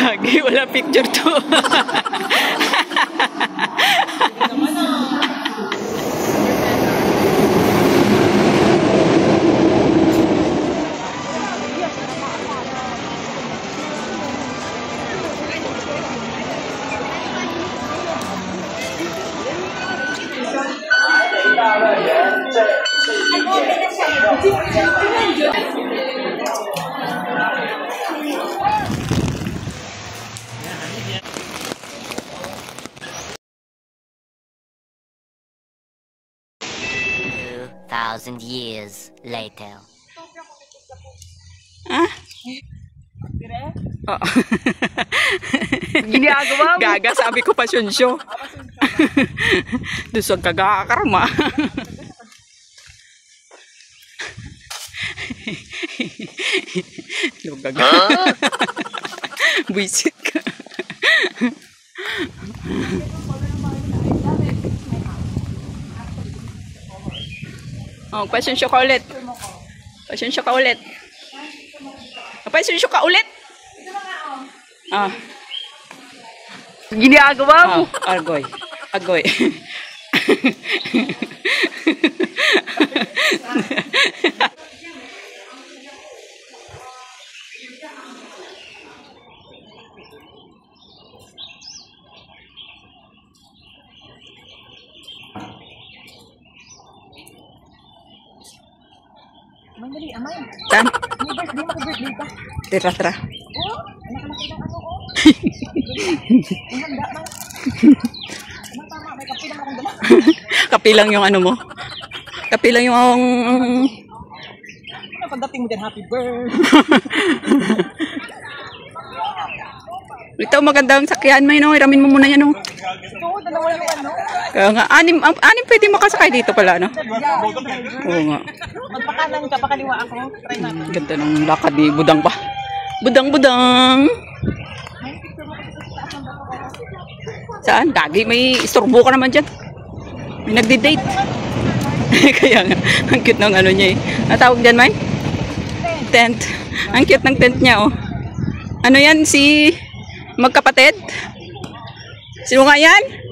Gagi, wala picture to. Thousand years later. Ah? Oo. Ginagawa mo. Gaga, sabi ko pasyonsyo. Doon sa kagakarma. Gaga. Buisit ka. Oh, pasyonsyo ka ulit. Pasyonsyo ka ulit. Pasyonsyo ka ulit. Ah. Ginagawa mo. Agoy. Agoy. Mandali, amay. Saan? May birthday mo, birthday ka. Tira, tira. Oh, anak-anak ng ano, oh. Ang handa, man. Tama, may kape lang akong dala. Kapilang yung ano mo. Kapilang yung... Pagdating mo dyan, happy birthday. Ito, magandang sakyan mo yun, oh. Iramin mo muna yan, oh. Ito, dalawa yung ano. Kaya nga, anim pwede makasakay dito pala, no? Oo nga. Magpakanan ka, pakaliwa ako. Try natin. Ganda ng lakad ni Budang pa. Budang! Saan? Gagi, may istorbo ka naman dyan. May nagdi-date. Kaya nga, ang cute ng ano niya eh. Natawag dyan, May? Tent. Ang cute ng tent niya, oh. Ano yan, si magkapatid? Sino nga yan?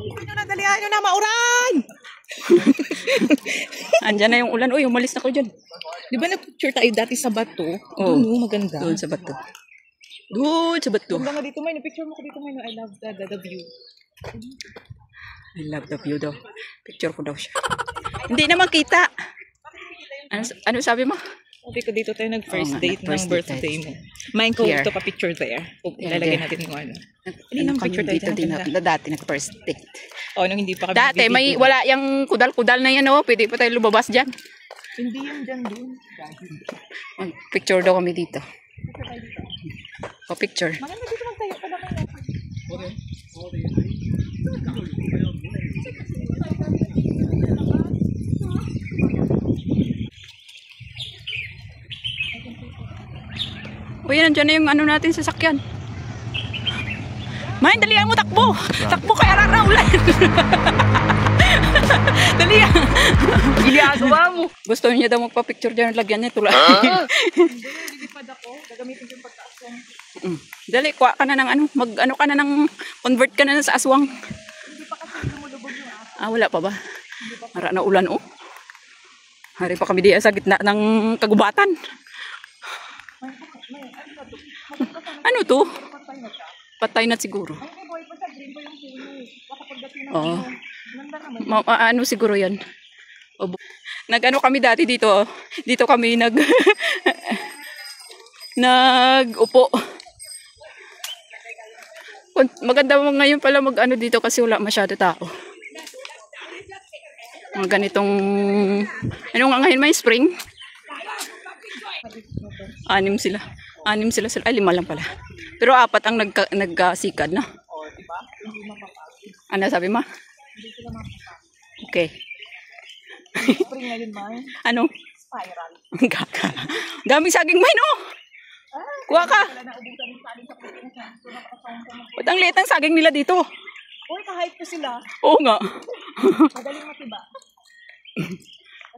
Dalihan nyo na, mauran! Andyan na yung ulan. Uy, umalis na ko dyan. Di ba nag-picture tayo dati sa bato? Oo. Doon, maganda. Doon sa bato. Doon sa bato. Ganda nga dito, may picture mo ko dito, may I love the view. I love the view daw. Picture ko daw siya. Hindi naman kita. Ano sabi mo? Sabi ko dito tayo nag-first Oo nga, date nag-first ng birthday mo. Main ko Here. ito pa picture there. Yeah, Ilalagay there. natin yung ano. Ano kami picture tayo dito din ganda. na dati nag-first date. Oh, nung hindi pa kami Dati may video. wala yung kudal-kudal na yan, oh. Pwede pa tayo lumabas dyan. Hindi yun dyan din. Picture daw kami dito. Picture. Maganda dito magtayo pa naman natin. Uy, nandiyan na yung ano natin sasakyan. May, dalihan mo, takbo! Takbo kaya raraulan! Dalihan! Ginagawa mo! Gusto niya daw magpa-picture dyan, lagyan niya tulad. Lilipad ako. Gagamitin ko yung pagtaas ko. Dali, kuha ka na ng ano, mag-ano ka na ng, convert ka na sa aswang. Hindi pa kasi lumulubog yung ako. Ah, wala pa ba? Mara na ulan, oh. Hari pa kami diyan sa gitna ng kagubatan. Ano to? Patay na siguro. Ay, may boy pa sa green ko yung puno. Baka pagdating ng Oo. Ganda naman. Ano siguro yan? Nag-ano kami dati dito. Oh. Dito kami nag-upo. Maganda mo ngayon pala mag-ano dito kasi wala masyado tao. Mga ganitong... Ano nga ngayon may spring? 6 sila. 6 sila. Ay, 5 lang pala. Pero 4 ang nagkasikad, no? Oh, di ba? Hindi mapapagod. Ano sabi mo? Hindi sila mapapagod. Okay. Spring na yun, man. Ano? Spiral. Gaka. Daming saging may, no? Kuha ka. Wala na ubusan yung saling sa Pilipinas. So, napakasawang ko. Ba't ang liit ng saging nila dito? Uy, kahit ko sila. Oo nga. Madaling matiba.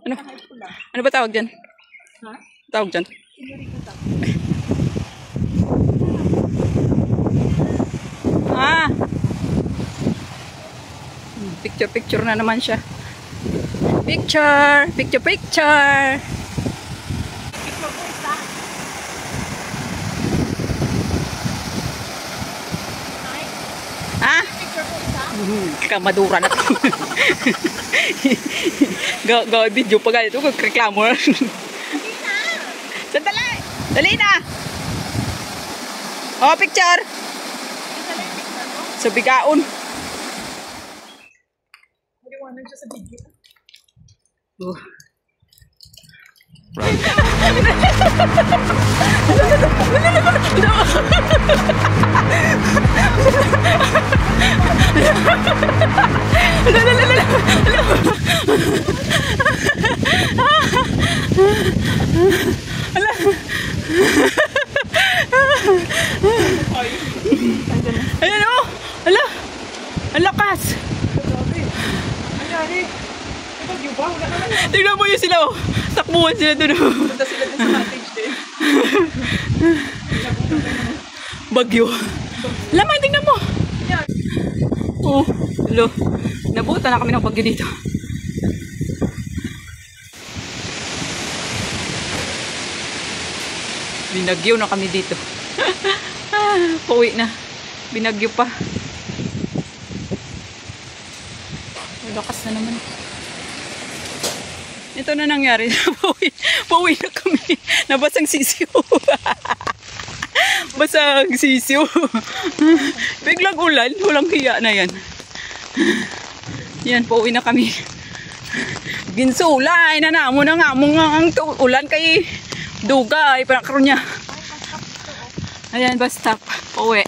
Ano? Kahit ko lang. Ano ba tawag dyan? Ha? Tawag dyan? Sinuri ko sa Picture na naman siya. Picture! Picture, picture! Ha? Kamadura na to. Gawin video pa ganito. Reklamo na. Sandali! Dali na! Oh, picture! Sa bigaon. Maliwanag siya sa video. Oh. Ayan o! Ala! Ang lakas! Nangyari? Bagyo ba? Wala naman. Tingnan mo yun sila oh! Takbuhan sila doon oh! Punta sila dun sa cottage din. Bagyo! Lamay, tingnan mo! Yan. Oh, hello. Nabuta na kami ng bagyo dito. Binagyo na kami dito. Pauwi na. Binagyo pa. Lakas na naman. Ito na nangyari. Pauwi na kami. Nabasang sisiyo. Basang sisiyo. Biglang ulan. Walang hiya na yan. Yan, pauwi na kami. Ginsulay na namo na nga mong ang ulan kay dugay. Parang niya. Ayan, basta pauwi.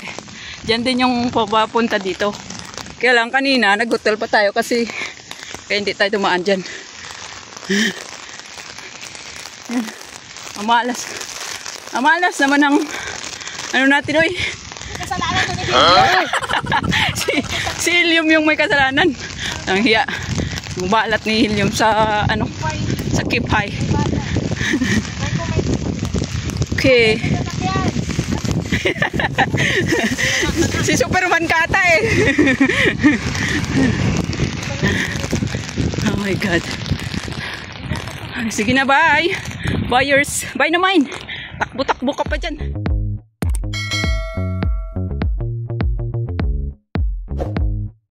Diyan din yung papunta dito. Kaya lang kanina, nag-hotel pa tayo kasi kaya hindi tayo tumaan dyan. Amalas. Amalas naman ang ano natin, oy. Kasalanan to ni si Helium yung may kasalanan. Ang hiya. Bumalat ni Helium sa ano, sa Kipay. Okay. Si Superman kata eh. Oh my God. Sige na, bye. Buyers. Bye na mine. Takbo-takbo ka pa dyan.